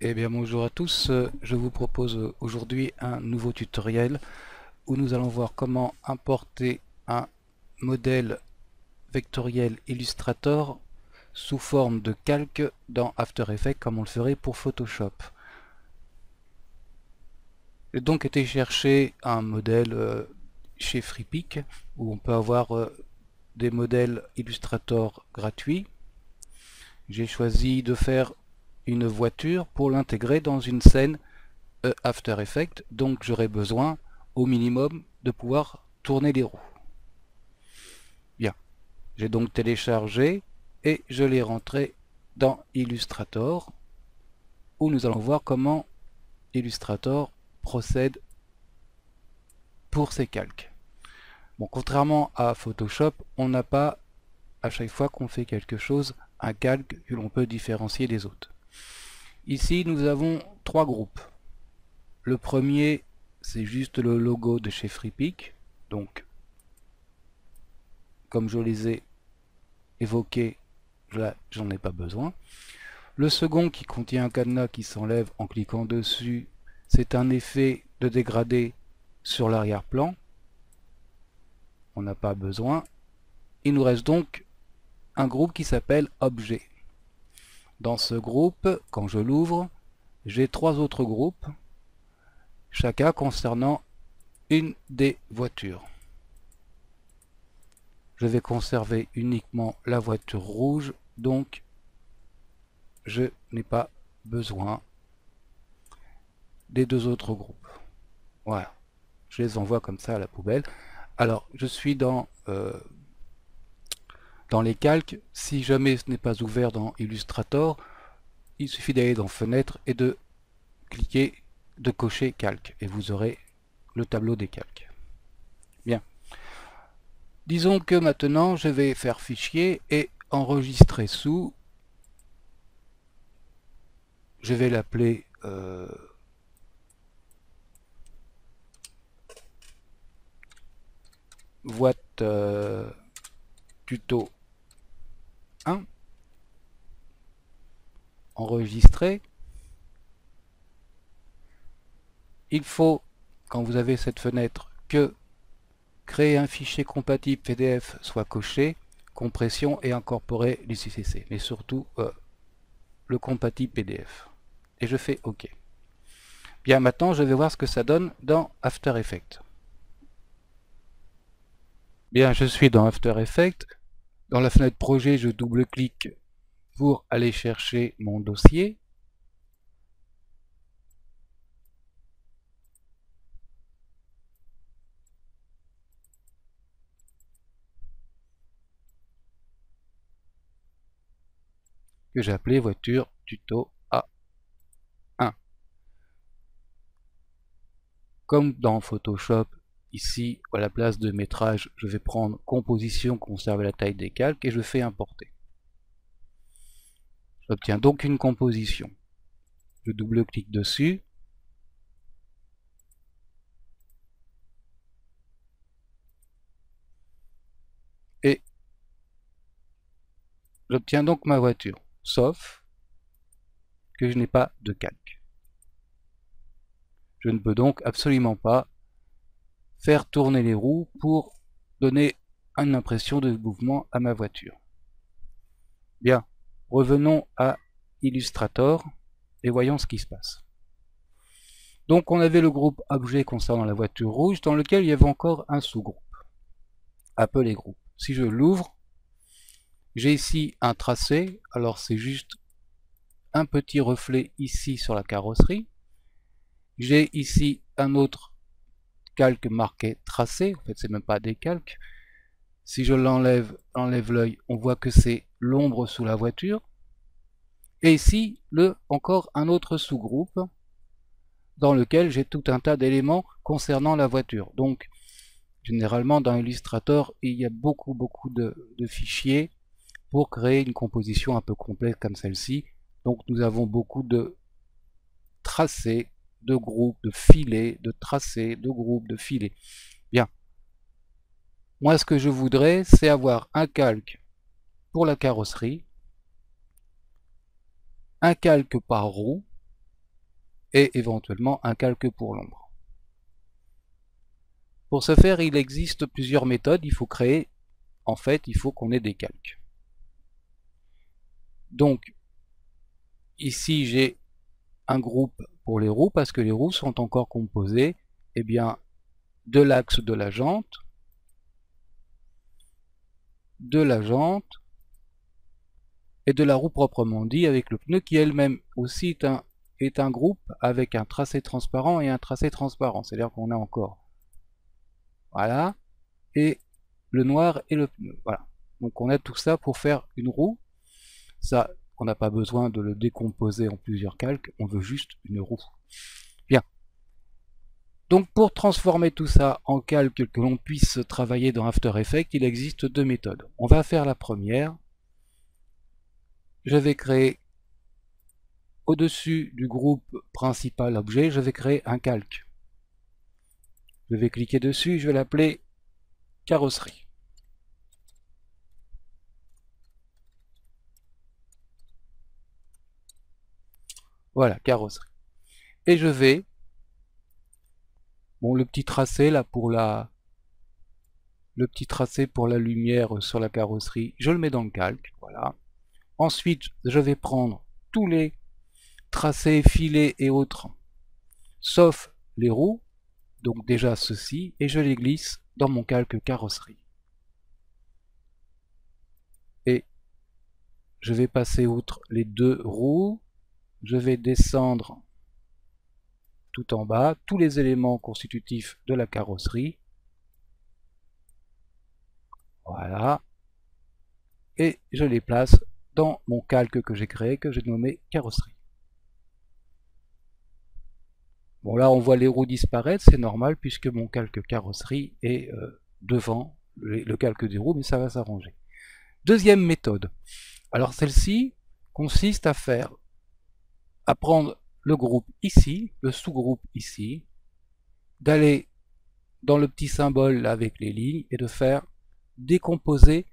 Eh bien bonjour à tous, je vous propose aujourd'hui un nouveau tutoriel où nous allons voir comment importer un modèle vectoriel Illustrator sous forme de calque dans After Effects comme on le ferait pour Photoshop. J'ai donc été chercher un modèle chez Freepik où on peut avoir des modèles Illustrator gratuits. J'ai choisi de faire une voiture pour l'intégrer dans une scène After Effects, donc j'aurai besoin au minimum de pouvoir tourner les roues. Bien, j'ai donc téléchargé et je l'ai rentré dans Illustrator où nous allons voir comment Illustrator procède pour ces calques. Bon, contrairement à Photoshop, on n'a pas à chaque fois qu'on fait quelque chose un calque que l'on peut différencier des autres. Ici nous avons trois groupes. Le premier, c'est juste le logo de chez Freepik, donc comme je les ai évoqués, là j'en ai pas besoin. Le second, qui contient un cadenas qui s'enlève en cliquant dessus, c'est un effet de dégradé sur l'arrière-plan, on n'a pas besoin. Il nous reste donc un groupe qui s'appelle Objet. Dans ce groupe, quand je l'ouvre, j'ai trois autres groupes, chacun concernant une des voitures. Je vais conserver uniquement la voiture rouge, donc je n'ai pas besoin des deux autres groupes. Voilà, je les envoie comme ça à la poubelle. Alors, je suis dans les calques. Si jamais ce n'est pas ouvert dans Illustrator, il suffit d'aller dans Fenêtre et de cliquer, de cocher calque, et vous aurez le tableau des calques. Bien. Disons que maintenant, je vais faire Fichier et enregistrer sous. Je vais l'appeler boîte tuto 1. Enregistrer. Il faut, quand vous avez cette fenêtre, que créer un fichier compatible PDF soit coché, compression et incorporer l'UCC, mais surtout le compatible PDF. Et je fais OK. Bien, maintenant je vais voir ce que ça donne dans After Effects. Bien, je suis dans After Effects. Dans la fenêtre projet, je double-clique pour aller chercher mon dossier. Que j'ai appelé voiture tuto A1. Comme dans Photoshop, ici, à la place de métrage, je vais prendre composition, conserver la taille des calques et je fais importer. J'obtiens donc une composition. Je double-clique dessus. Et j'obtiens donc ma voiture, sauf que je n'ai pas de calque. Je ne peux donc absolument pas faire tourner les roues pour donner une impression de mouvement à ma voiture. Bien, revenons à Illustrator et voyons ce qui se passe. Donc on avait le groupe objet concernant la voiture rouge dans lequel il y avait encore un sous-groupe, appelé groupe. Si je l'ouvre, j'ai ici un tracé, alors c'est juste un petit reflet ici sur la carrosserie. J'ai ici un autre calque marqué tracé, en fait c'est même pas des calques. Si je l'enlève, enlève l'œil, on voit que c'est l'ombre sous la voiture. Et ici, encore un autre sous-groupe dans lequel j'ai tout un tas d'éléments concernant la voiture. Donc, généralement, dans Illustrator, il y a beaucoup de fichiers pour créer une composition un peu complète comme celle-ci. Donc, nous avons beaucoup de tracés, de groupes, de filets, de tracés, de groupes, de filets. Bien. Moi, ce que je voudrais, c'est avoir un calque pour la carrosserie, un calque par roue, et éventuellement un calque pour l'ombre. Pour ce faire, il existe plusieurs méthodes. Il faut créer, en fait, il faut qu'on ait des calques. Donc, ici, j'ai un groupe pour les roues, parce que les roues sont encore composées, eh bien, de l'axe de la jante, et de la roue proprement dit, avec le pneu qui elle-même aussi est un groupe avec un tracé transparent et un tracé transparent. C'est-à-dire qu'on a encore, voilà, et le noir et le pneu. Voilà. Donc on a tout ça pour faire une roue. Ça, on n'a pas besoin de le décomposer en plusieurs calques, on veut juste une roue. Bien. Donc pour transformer tout ça en calque que l'on puisse travailler dans After Effects, il existe deux méthodes. On va faire la première. Je vais créer au-dessus du groupe principal objet, je vais créer un calque. Je vais cliquer dessus, je vais l'appeler carrosserie. Voilà, carrosserie. Et je vais, bon, le petit tracé là pour la lumière sur la carrosserie, je le mets dans le calque, voilà. Ensuite, je vais prendre tous les tracés, filets et autres, sauf les roues, donc déjà ceci, et je les glisse dans mon calque carrosserie. Et je vais passer outre les deux roues, je vais descendre tout en bas, tous les éléments constitutifs de la carrosserie, voilà, et je les place dans mon calque que j'ai créé, que j'ai nommé carrosserie. Bon, là on voit les roues disparaître, c'est normal puisque mon calque carrosserie est devant le calque des roues, mais ça va s'arranger. Deuxième méthode. Alors celle-ci consiste à prendre le groupe ici, le sous-groupe ici, d'aller dans le petit symbole là avec les lignes et de faire décomposer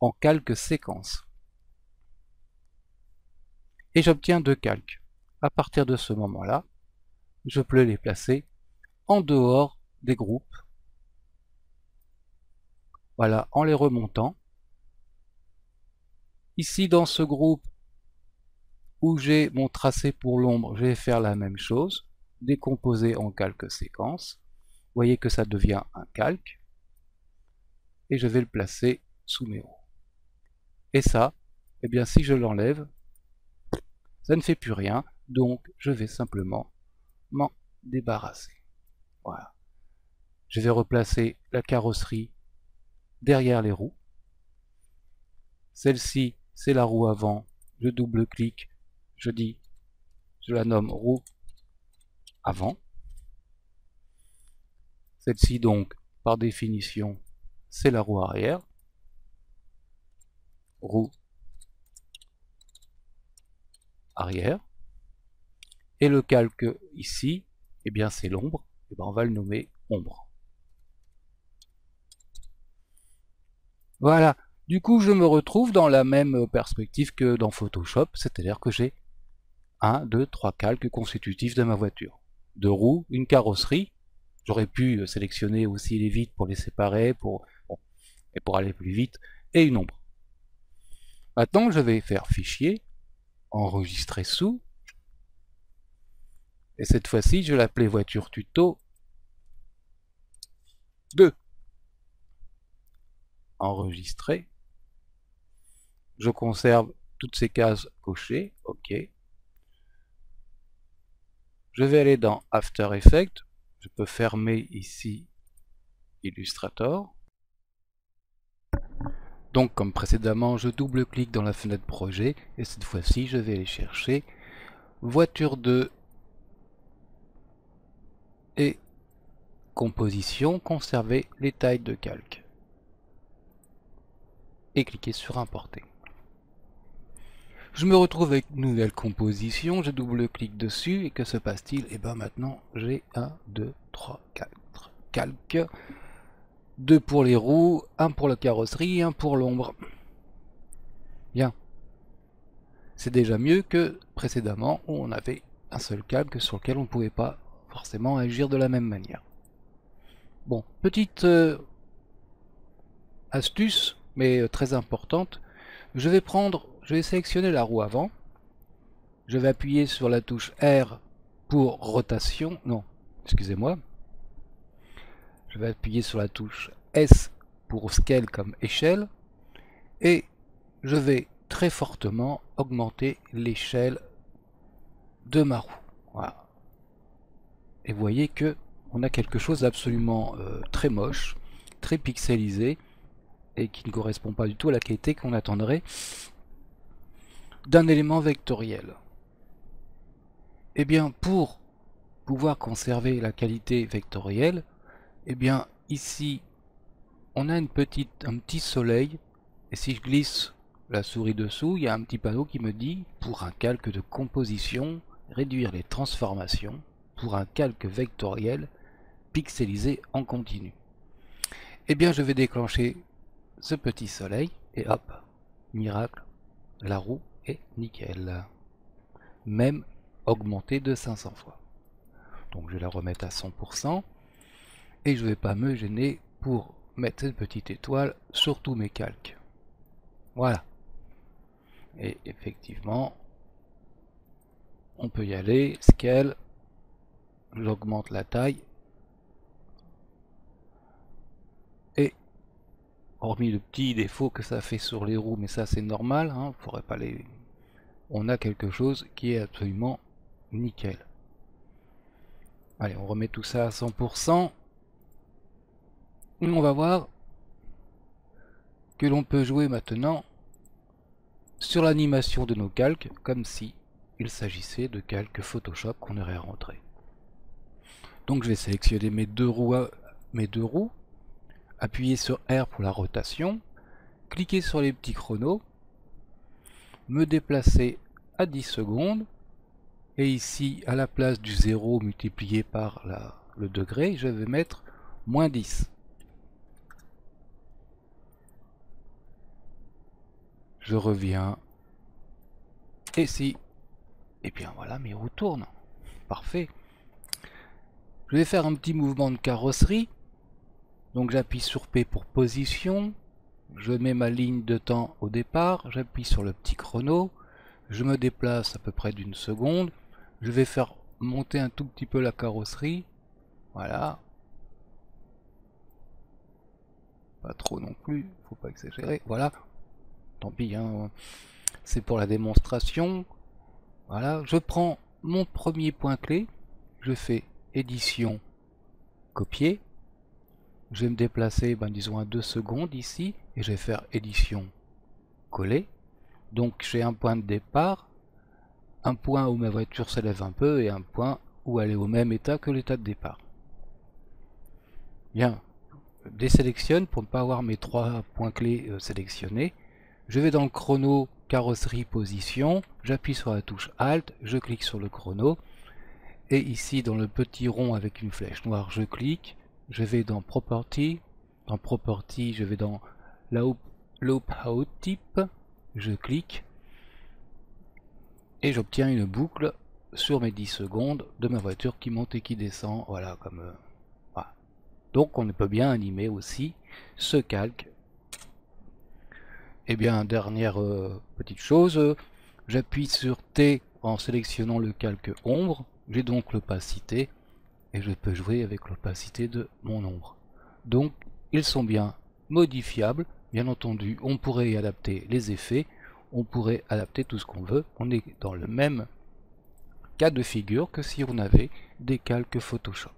en calque séquence. Et j'obtiens deux calques. À partir de ce moment-là, je peux les placer en dehors des groupes. Voilà, en les remontant. Ici, dans ce groupe où j'ai mon tracé pour l'ombre, je vais faire la même chose, décomposer en calque séquence. Vous voyez que ça devient un calque. Et je vais le placer sous mes roues. Et ça, eh bien, si je l'enlève, ça ne fait plus rien. Donc, je vais simplement m'en débarrasser. Voilà. Je vais replacer la carrosserie derrière les roues. Celle-ci, c'est la roue avant. Je double-clique, je la nomme roue avant. Celle-ci, donc, par définition, c'est la roue arrière. Roue arrière. Et le calque ici, eh bien, c'est l'ombre. Eh bien, on va le nommer ombre. Voilà. Du coup, je me retrouve dans la même perspective que dans Photoshop, c'est-à-dire que j'ai 1, 2, 3 calques constitutifs de ma voiture. Deux roues, une carrosserie. J'aurais pu sélectionner aussi les vitres pour les séparer, pour aller plus vite, et une ombre. Maintenant, je vais faire Fichier, Enregistrer sous, et cette fois-ci, je vais l'appeler Voiture Tuto 2. Enregistrer. Je conserve toutes ces cases cochées, OK. Je vais aller dans After Effects, je peux fermer ici Illustrator. Donc comme précédemment, je double-clique dans la fenêtre projet et cette fois-ci, je vais aller chercher Voiture 2 et Composition, conserver les tailles de calque. Et cliquer sur Importer. Je me retrouve avec une nouvelle composition, je double-clique dessus et que se passe-t-il? Et bien maintenant j'ai 1, 2, 3, 4 calques. 2 pour les roues, 1 pour la carrosserie, 1 pour l'ombre. Bien. C'est déjà mieux que précédemment où on avait un seul calque sur lequel on ne pouvait pas forcément agir de la même manière. Bon, petite astuce, mais très importante. Je vais sélectionner la roue avant. Je vais appuyer sur la touche R pour rotation. Non, excusez-moi. Je vais appuyer sur la touche S pour scale comme échelle. Et je vais très fortement augmenter l'échelle de ma roue. Voilà. Et vous voyez que on a quelque chose d'absolument très moche, très pixelisé, et qui ne correspond pas du tout à la qualité qu'on attendrait d'un élément vectoriel. Et bien, pour pouvoir conserver la qualité vectorielle, et bien ici on a un petit soleil, et si je glisse la souris dessous, il y a un petit panneau qui me dit pour un calque de composition, réduire les transformations pour un calque vectoriel pixelisé en continu. Et bien je vais déclencher ce petit soleil et hop, miracle, la roue est nickel, même augmentée de 500 fois. Donc je vais la remettre à 100% et je ne vais pas me gêner pour mettre cette petite étoile sur tous mes calques. Voilà. Et effectivement, on peut y aller, scale, j'augmente la taille. Et hormis le petit défaut que ça fait sur les roues, mais ça c'est normal, hein, faudrait pas les... on a quelque chose qui est absolument nickel. Allez, on remet tout ça à 100%. On va voir que l'on peut jouer maintenant sur l'animation de nos calques, comme si il s'agissait de calques Photoshop qu'on aurait rentré. Donc je vais sélectionner mes deux roues, appuyer sur R pour la rotation, cliquer sur les petits chronos, me déplacer à 10 secondes, et ici à la place du 0 multiplié par le degré, je vais mettre moins 10. Je reviens, et si, et bien voilà, mes roues tournent. Parfait. Je vais faire un petit mouvement de carrosserie. Donc j'appuie sur P pour position. Je mets ma ligne de temps au départ. J'appuie sur le petit chrono. Je me déplace à peu près d'une seconde. Je vais faire monter un tout petit peu la carrosserie. Voilà. Pas trop non plus. Faut pas exagérer. Voilà. Tant pis, hein. C'est pour la démonstration. Voilà. Je prends mon premier point clé. Je fais édition, copier. Je vais me déplacer, disons à 2 secondes ici, et je vais faire édition, coller. Donc j'ai un point de départ, un point où ma voiture s'élève un peu, et un point où elle est au même état que l'état de départ. Bien, je désélectionne pour ne pas avoir mes 3 points clés sélectionnés. Je vais dans le chrono, carrosserie, position, j'appuie sur la touche Alt, je clique sur le chrono, et ici dans le petit rond avec une flèche noire, je clique, je vais dans Property, je vais dans Loop Out Type, je clique, et j'obtiens une boucle sur mes 10 secondes de ma voiture qui monte et qui descend, voilà, comme voilà. Donc on peut bien animer aussi ce calque. Et bien, dernière petite chose, j'appuie sur T en sélectionnant le calque ombre, j'ai donc l'opacité, et je peux jouer avec l'opacité de mon ombre. Donc, ils sont bien modifiables, bien entendu, on pourrait y adapter les effets, on pourrait adapter tout ce qu'on veut, on est dans le même cas de figure que si on avait des calques Photoshop.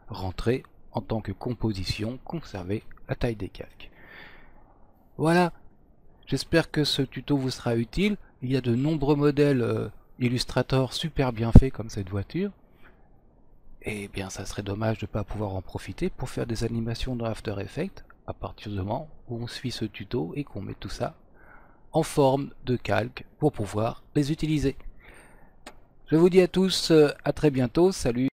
Rentrer en tant que composition, conserver la taille des calques. Voilà, j'espère que ce tuto vous sera utile. Il y a de nombreux modèles Illustrator super bien faits comme cette voiture. Et bien ça serait dommage de ne pas pouvoir en profiter pour faire des animations dans After Effects à partir du moment où on suit ce tuto et qu'on met tout ça en forme de calque pour pouvoir les utiliser. Je vous dis à tous à très bientôt, salut.